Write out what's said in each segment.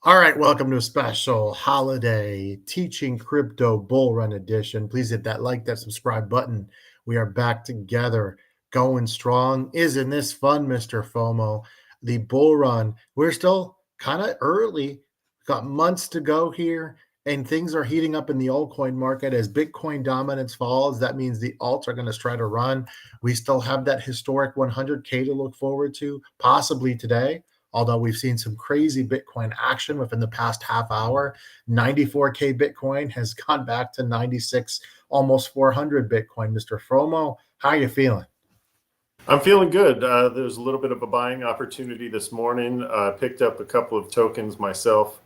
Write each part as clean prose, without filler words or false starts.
All right, welcome to a special holiday teaching crypto bull run edition. Please hit that like, that subscribe button. We are back together, going strong. Isn't this fun, Mr. FOMO? The bull run. We're still kind of early. Got months to go here, and things are heating up in the altcoin market as Bitcoin dominance falls. That means the alts are going to try to run. We still have that historic 100K to look forward to, possibly today. Although we've seen some crazy Bitcoin action within the past half hour. 94K Bitcoin has gone back to 96, almost 400 Bitcoin. Mr. FOMO, how are you feeling? I'm feeling good. There's a little bit of a buying opportunity this morning. Picked up a couple of tokens myself.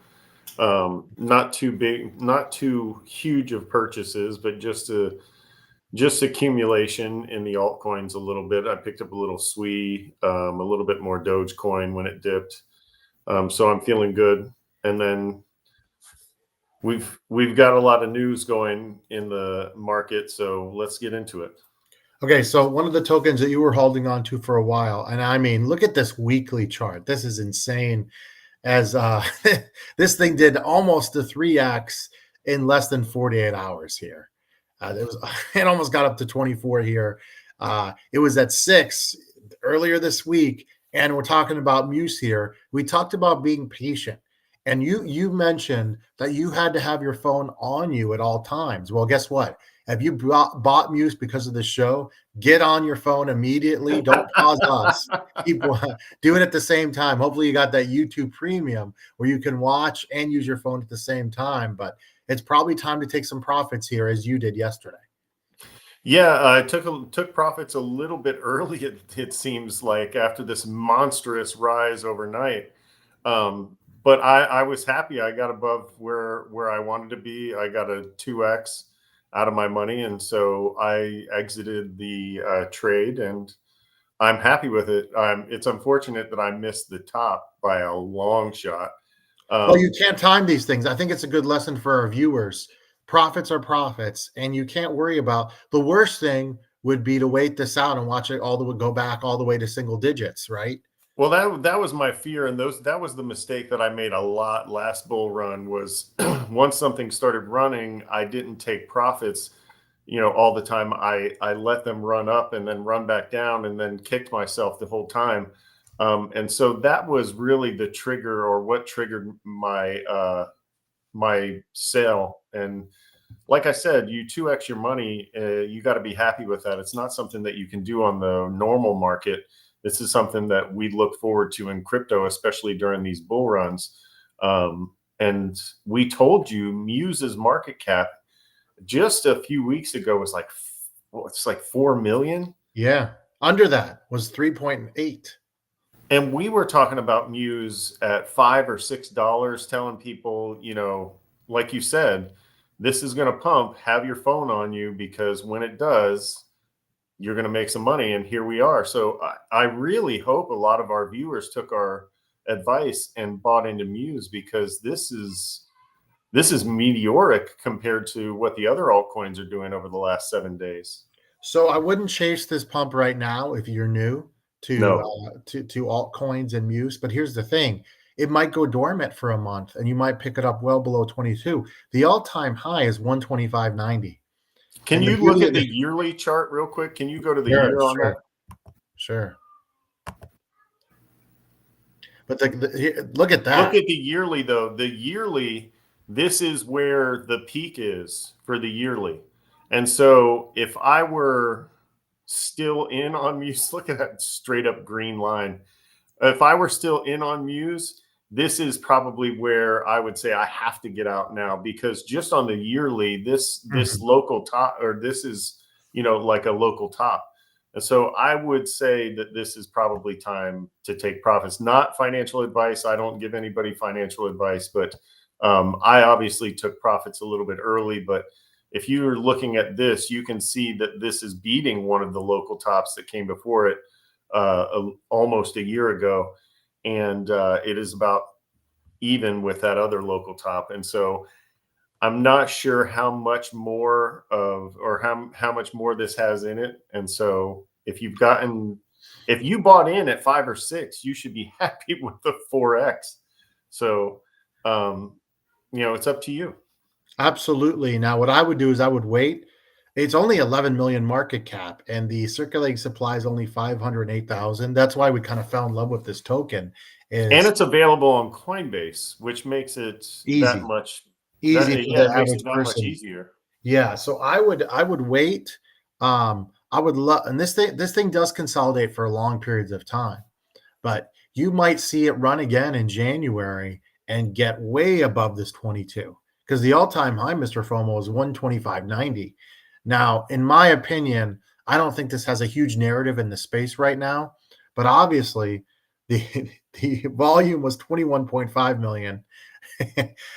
Not too big, not too huge of purchases, but just accumulation in the altcoins a little bit. I picked up a little SWE, a little bit more Dogecoin when it dipped. So I'm feeling good. And then we've got a lot of news going in the market, so let's get into it. Okay, so one of the tokens that you were holding on to for a while, and I mean, look at this weekly chart. This is insane. As this thing did almost a 3x in less than 48 hours here. It almost got up to 24 here. It was at 6 earlier this week, and we're talking about Muse here. We talked about being patient, and you mentioned that you had to have your phone on you at all times. Well, guess what? If you bought Muse because of the show, get on your phone immediately. Don't pause us. Keep do it at the same time. Hopefully, you got that YouTube Premium where you can watch and use your phone at the same time. But it's probably time to take some profits here, as you did yesterday. Yeah, I took profits a little bit early. It seems like after this monstrous rise overnight. But I was happy. I got above where I wanted to be. I got a 2x out of my money, and so I exited the trade, and I'm happy with it. It's unfortunate that I missed the top by a long shot. Well, you can't time these things. I think it's a good lesson for our viewers. Profits are profits, and you can't worry about the worst thing would be to wait this out and watch it all the way go back all the way to single digits, right? Well, that was my fear, and that was the mistake that I made a lot last bull run. Was once something started running, I didn't take profits, all the time. I let them run up and then run back down, and then kicked myself the whole time. And so that was really the trigger, or what triggered my sale. And like I said, you 2x your money. You got to be happy with that. It's not something that you can do on the normal market. This is something that we look forward to in crypto, especially during these bull runs. And we told you Muse's market cap just a few weeks ago was it's like 4 million. Yeah. Under that was 3.8. And we were talking about Muse at $5 or $6, telling people, like you said, this is going to pump. Have your phone on you, because when it does, you're going to make some money. And here we are. So I really hope a lot of our viewers took our advice and bought into Muse, because this is meteoric compared to what the other altcoins are doing over the last 7 days. So I wouldn't chase this pump right now if you're new to altcoins and Muse. But here's the thing. It might go dormant for a month, and you might pick it up well below 22. The all-time high is 125.90. Can you look at the yearly chart real quick? Can you go to the year on that? Sure. But look at that. Look at the yearly, though. The yearly, this is where the peak is for the yearly. And so if I were still in on Muse, look at that straight up green line. If I were still in on Muse, this is probably where I would say I have to get out now, because just on the yearly, this local top, or this is, like a local top. And so I would say that this is probably time to take profits. Not financial advice. I don't give anybody financial advice, but I obviously took profits a little bit early. But if you're looking at this, you can see that this is beating one of the local tops that came before it almost a year ago. And it is about even with that other local top. And so I'm not sure how much more how much more this has in it. And so if you bought in at 5 or 6, you should be happy with the 4x. So It's up to you. Absolutely. Now, what I would do is I would wait. It's only 11 million market cap, and the circulating supply is only 508,000. That's why we kind of fell in love with this token. And Is it's available on Coinbase, which makes it that easy, much easy for yeah, the it makes average it that much person. easier. Yeah, so I would wait. I would love, and this thing does consolidate for long periods of time, but you might see it run again in January and get way above this 22 because the all-time high, Mr. FOMO, is 125.90. Now, in my opinion, I don't think this has a huge narrative in the space right now, but obviously the the volume was 21.5 million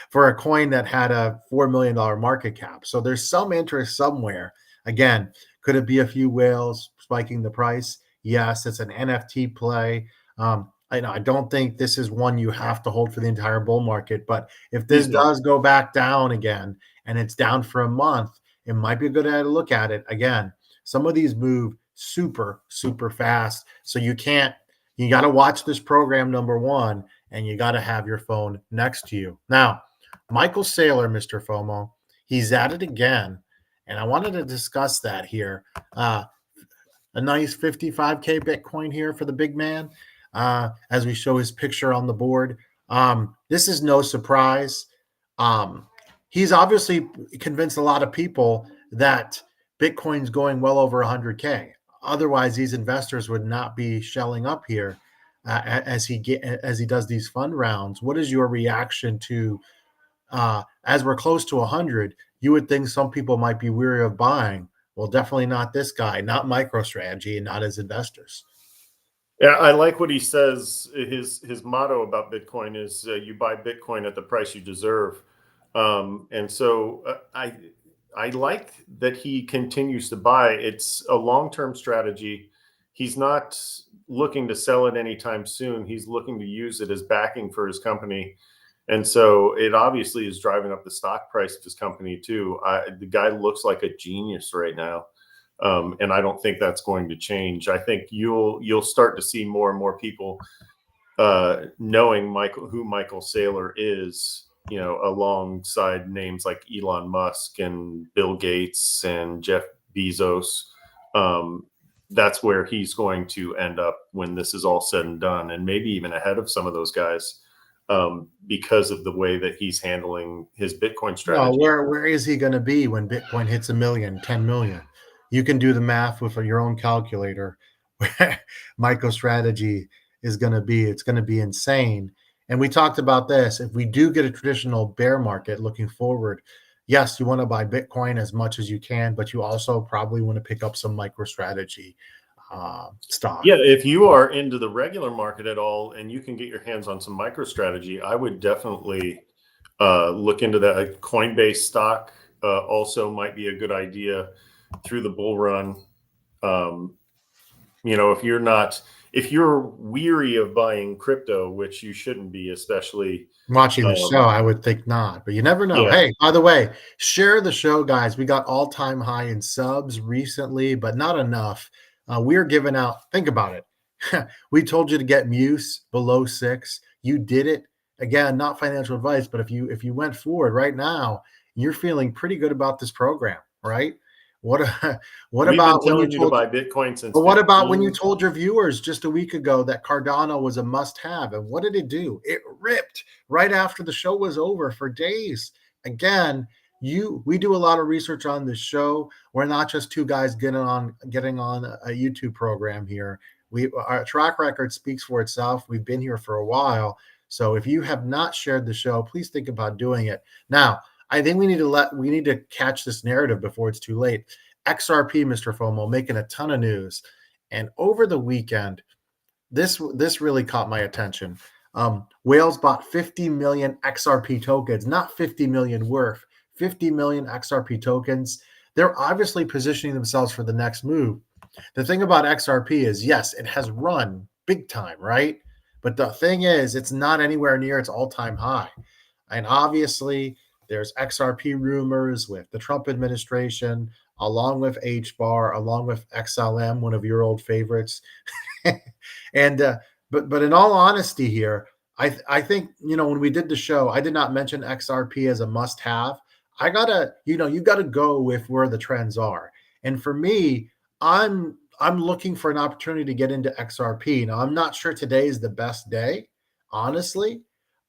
for a coin that had a $4 million market cap. So there's some interest somewhere. Again, could it be a few whales spiking the price? Yes, it's an NFT play. I don't think this is one you have to hold for the entire bull market. But if this Please don't. does go back down again and it's down for a month, it might be a good idea to look at it again. Some of these move super, super fast. So you got to watch this program, number one, and you got to have your phone next to you. Now, Michael Saylor, Mr. FOMO, he's at it again. And I wanted to discuss that here. A nice 55K Bitcoin here for the big man, as we show his picture on the board. This is no surprise. Um, he's obviously convinced a lot of people that Bitcoin's going well over 100K. Otherwise, these investors would not be shelling up here as he does these fund rounds. What is your reaction to as we're close to 100? You would think some people might be weary of buying. Well, definitely not this guy, not MicroStrategy, and not as investors. Yeah, I like what he says. His motto about Bitcoin is you buy Bitcoin at the price you deserve. And so I like that he continues to buy. It's a long-term strategy. He's not looking to sell it anytime soon. He's looking to use it as backing for his company. And so it obviously is driving up the stock price of his company too. The guy looks like a genius right now. And I don't think that's going to change. I think you'll start to see more and more people knowing who Michael Saylor is, alongside names like Elon Musk and Bill Gates and Jeff Bezos. That's where he's going to end up when this is all said and done, and maybe even ahead of some of those guys, because of the way that he's handling his Bitcoin No, strategy. where is he going to be when Bitcoin hits a million, 10 million? You can do the math with your own calculator where MicroStrategy is going to be. It's going to be insane. And we talked about this. If we do get a traditional bear market looking forward, yes, you want to buy Bitcoin as much as you can, but you also probably want to pick up some MicroStrategy stock. Yeah, if you are into the regular market at all and you can get your hands on some MicroStrategy, I would definitely look into that. A Coinbase stock also might be a good idea through the bull run. If you're weary of buying crypto, which you shouldn't be, especially Watching the show, I would think not, but you never know. yeah, Hey, by the way, share the show, guys. We got all-time high in subs recently, but not enough. We're giving out, think about it. We told you to get Muse below 6. You did it. Again, not financial advice, but if you went forward right now, you're feeling pretty good about this program, right? What what we've been about when you telling you to told buy Bitcoin since but what about when you 15. told your viewers just a week ago that Cardano was a must-have? And what did it do? It ripped right after the show was over for days. Again, we do a lot of research on this show. We're not just two guys getting on a YouTube program here. Our track record speaks for itself. We've been here for a while. So if you have not shared the show, please think about doing it. Now, I think we need to catch this narrative before it's too late. XRP, Mr. FOMO, making a ton of news. And over the weekend, this really caught my attention. Whales bought 50 million XRP tokens, not 50 million worth, 50 million XRP tokens. They're obviously positioning themselves for the next move. The thing about XRP is, yes, it has run big time, right? But the thing is, it's not anywhere near its all-time high. And obviously, there's XRP rumors with the Trump administration, along with HBAR, along with XLM, one of your old favorites. and but in all honesty here, I think, when we did the show, I did not mention XRP as a must have. I gotta, you gotta go with where the trends are. And for me, I'm looking for an opportunity to get into XRP. Now, I'm not sure today is the best day, honestly,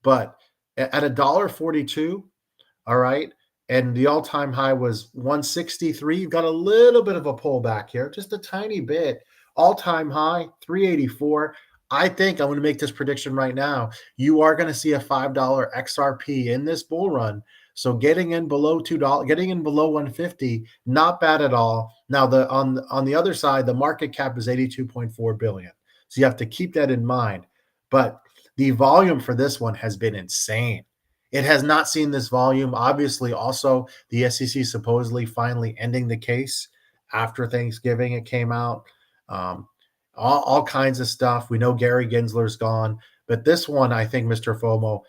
but at $1.42, all right, and the all-time high was 163. You've got a little bit of a pullback here, just a tiny bit. All-time high 384. I think I'm going to make this prediction right now. You are going to see a $5 XRP in this bull run. So getting in below $2, getting in below 150, not bad at all. Now, on the other side, the market cap is 82.4 billion. So you have to keep that in mind. But the volume for this one has been insane. It has not seen this volume. Obviously, also the SEC supposedly finally ending the case after Thanksgiving. It came out. All kinds of stuff. We know Gary Gensler's gone, but this one, I think, Mr. FOMO,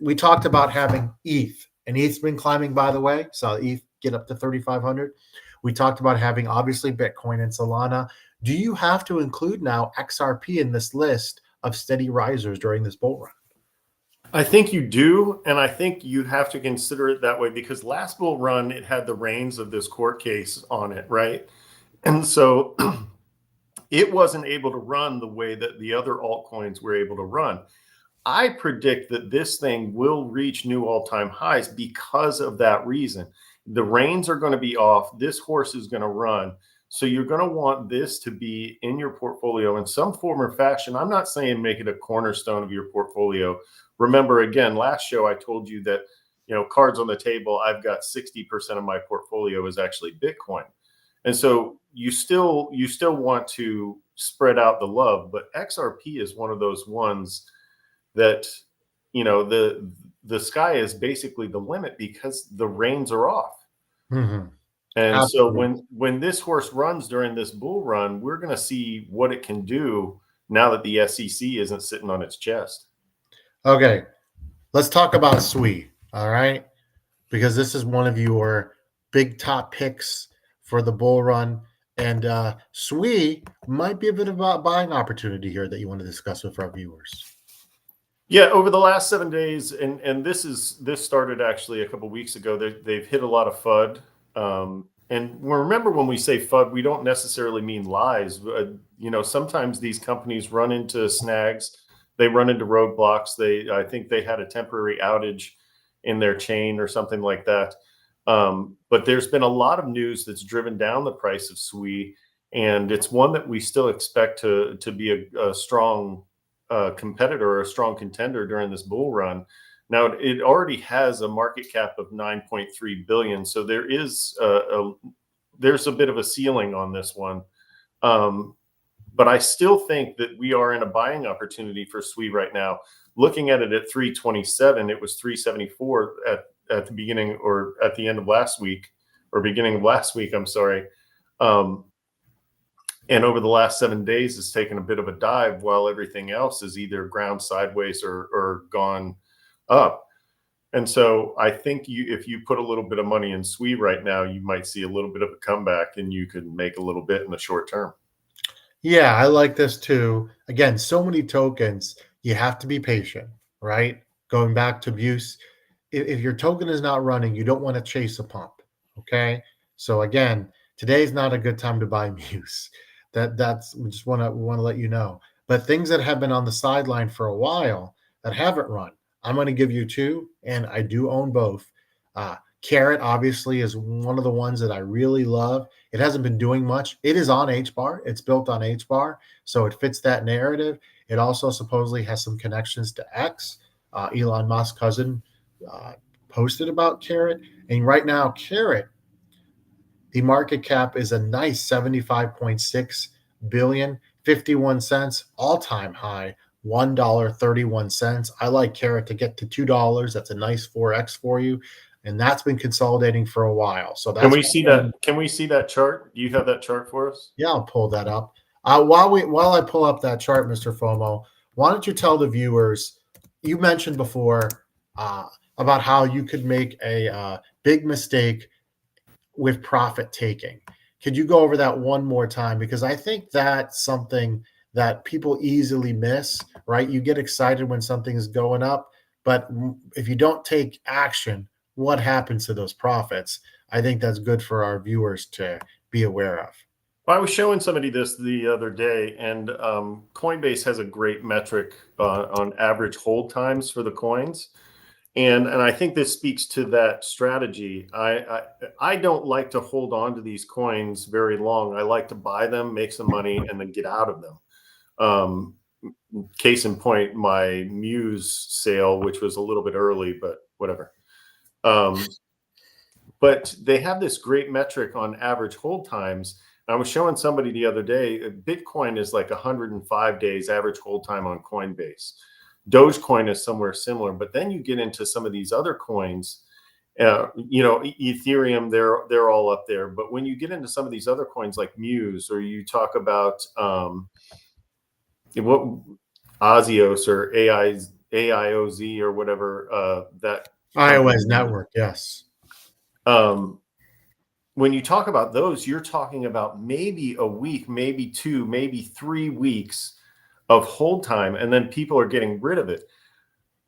we talked about having ETH, and ETH's been climbing, by the way. Saw ETH get up to 3,500. We talked about having, obviously, Bitcoin and Solana. Do you have to include now XRP in this list of steady risers during this bull run? I think you do, and I think you have to consider it that way because last bull run, it had the reins of this court case on it, right? And so it wasn't able to run the way that the other altcoins were able to run. I predict that this thing will reach new all-time highs because of that reason. The reins are going to be off. This horse is going to run. So you're going to want this to be in your portfolio in some form or fashion. I'm not saying make it a cornerstone of your portfolio. Remember, again, last show I told you that, cards on the table, I've got 60% of my portfolio is actually Bitcoin. And so you still want to spread out the love, but XRP is one of those ones that, the sky is basically the limit because the reins are off. Mm-hmm. And Absolutely. so when this horse runs during this bull run, we're going to see what it can do now that the SEC isn't sitting on its chest. Okay, let's talk about SWE, all right? Because this is one of your big top picks for the bull run. And SWE might be a bit of a buying opportunity here that you want to discuss with our viewers. Yeah, over the last 7 days, and this started actually a couple of weeks ago. They've hit a lot of FUD. And remember, when we say FUD, we don't necessarily mean lies. Sometimes these companies run into snags. They run into roadblocks. I think they had a temporary outage in their chain or something like that. But there's been a lot of news that's driven down the price of SWE, and it's one that we still expect to be a strong competitor or a strong contender during this bull run. Now, it already has a market cap of 9.3 billion, so there's a bit of a ceiling on this one. But I still think that we are in a buying opportunity for SWE right now. Looking at it at 327, it was 374 at the beginning or at the end of last week, or beginning of last week, I'm sorry. And over the last 7 days, it's taken a bit of a dive while everything else is either ground sideways or gone up. And so I think if you put a little bit of money in SWE right now, you might see a little bit of a comeback and you could make a little bit in the short term. Yeah, I like this too. Again, so many tokens, you have to be patient, right? Going back to Muse, if your token is not running, you don't want to chase a pump. Okay. So again, today's not a good time to buy Muse. That's we just want to let you know. But things that have been on the sideline for a while that haven't run, I'm going to give you two, and I do own both. Carrot obviously is one of the ones that I really love. It hasn't been doing much. It is on HBAR. It's built on HBAR, so it fits that narrative. It also supposedly has some connections to X. Elon Musk's cousin posted about Carrot, and right now Carrot, the market cap is a nice 75.6 billion, 51 cents, all-time high, $1.31. I like Carrot to get to $2. That's a nice 4x for you. And that's been consolidating for a while. So that's Can we see that? Can we see that chart? Do you have that chart for us? Yeah, I'll pull that up. While I pull up that chart, Mr. FOMO, why don't you tell the viewers? You mentioned before about how you could make a big mistake with profit taking. Could you go over that one more time? Because I think that's something that people easily miss, right? You get excited when something is going up, but if you don't take action, what happens to those profits? I think that's good for our viewers to be aware of. Well, I was showing somebody this the other day, and Coinbase has a great metric on average hold times for the coins. And I think this speaks to that strategy. I don't like to hold on to these coins very long. I like to buy them, make some money, and then get out of them. Case in point, my Muse sale, which was a little bit early, but whatever. But they have this great metric on average hold times. I was showing somebody the other day, Bitcoin is like 105 days average hold time on Coinbase. Dogecoin is somewhere similar, but then you get into some of these other coins, Ethereum, they're all up there. But when you get into some of these other coins like Muse, or you talk about what Azios or AIOZ or whatever that iOS network, yes. When you talk about those, you're talking about maybe a week, maybe 2, maybe 3 weeks of hold time, and then people are getting rid of it.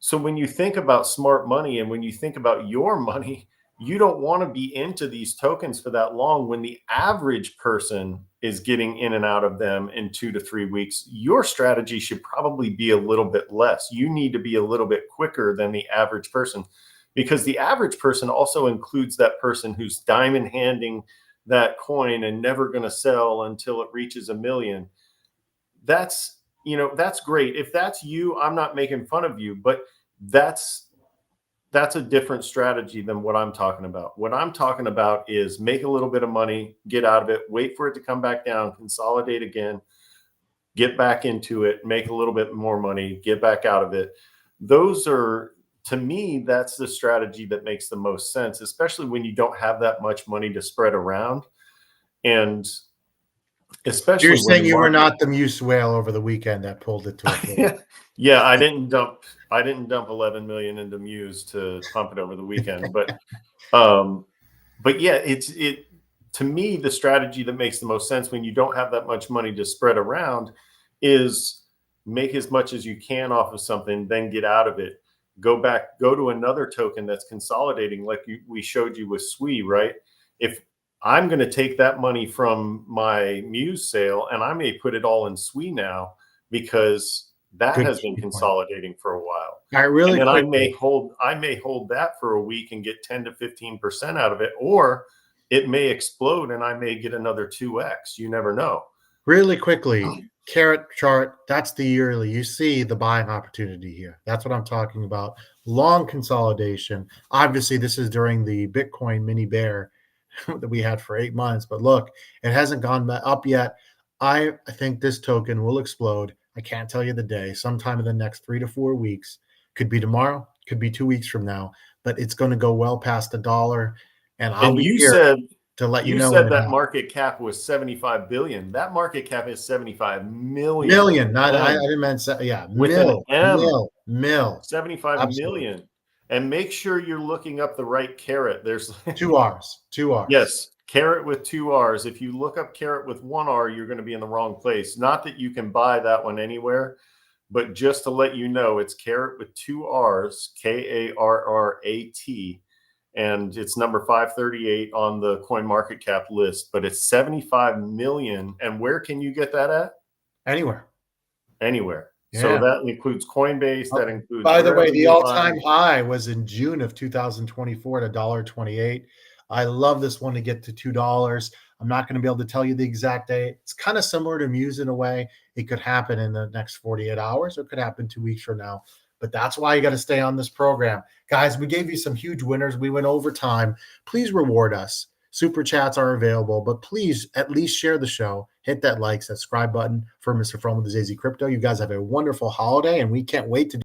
So when you think about smart money and when you think about your money, you don't want to be into these tokens for that long. When the average person is getting in and out of them in 2 to 3 weeks, your strategy should probably be a little bit less. You need to be a little bit quicker than the average person, because the average person also includes that person who's diamond handing that coin and never going to sell until it reaches 1 million. That's great. If that's you, I'm not making fun of you, but that's a different strategy than what I'm talking about. What I'm talking about is make a little bit of money, get out of it, wait for it to come back down, consolidate again, get back into it, make a little bit more money, get back out of it. Those are, to me, that's the strategy that makes the most sense, especially when you don't have that much money to spread around. And especially you're saying you were not the Muse whale over the weekend that pulled it to a floor. Yeah, I didn't dump 11 million into Muse to pump it over the weekend, but yeah, it to me, the strategy that makes the most sense when you don't have that much money to spread around is make as much as you can off of something, then get out of it, go to another token that's consolidating, like we showed you with SWE, right? If I'm going to take that money from my Muse sale and I may put it all in SWE now, because that has been consolidating for a while. All right, really and then quickly, I may hold that for a week and get 10 to 15% out of it, or it may explode and I may get another 2x. You never know. Really quickly, carrot chart, that's the yearly. You see the buying opportunity here. That's what I'm talking about. Long consolidation. Obviously, this is during the Bitcoin mini bear that we had for 8 months, but look, it hasn't gone up yet. I think this token will explode. I can't tell you the day. Sometime in the next 3 to 4 weeks. Could be tomorrow, could be 2 weeks from now, but it's going to go well past $1, and I'll be here to let you know. You said that market cap was 75 billion. That market cap is 75 million. Million. Not, I didn't mean, yeah, with an M. Mil. 75 Absolutely. Million. And make sure you're looking up the right carrot. There's 2 R's. 2 R's. Yes, carrot with 2 R's. If you look up carrot with 1 R, you're going to be in the wrong place. Not that you can buy that one anywhere, but just to let you know, it's carrot with 2 R's, KARRAT, and it's number 538 on the CoinMarketCap list. But it's 75 million. And where can you get that at? Anywhere. Yeah. So that includes Coinbase. That includes. By the way, the all-time high was in June of 2024 at $1.28. I love this one to get to $2. I'm not going to be able to tell you the exact date. It's kind of similar to Muse in a way. It could happen in the next 48 hours, or it could happen 2 weeks from now. But that's why you got to stay on this program. Guys, we gave you some huge winners. We went over time. Please reward us. Super chats are available, but please at least share the show. Hit that like, subscribe button for MrFOMO with AZcrypto. You guys have a wonderful holiday, and we can't wait to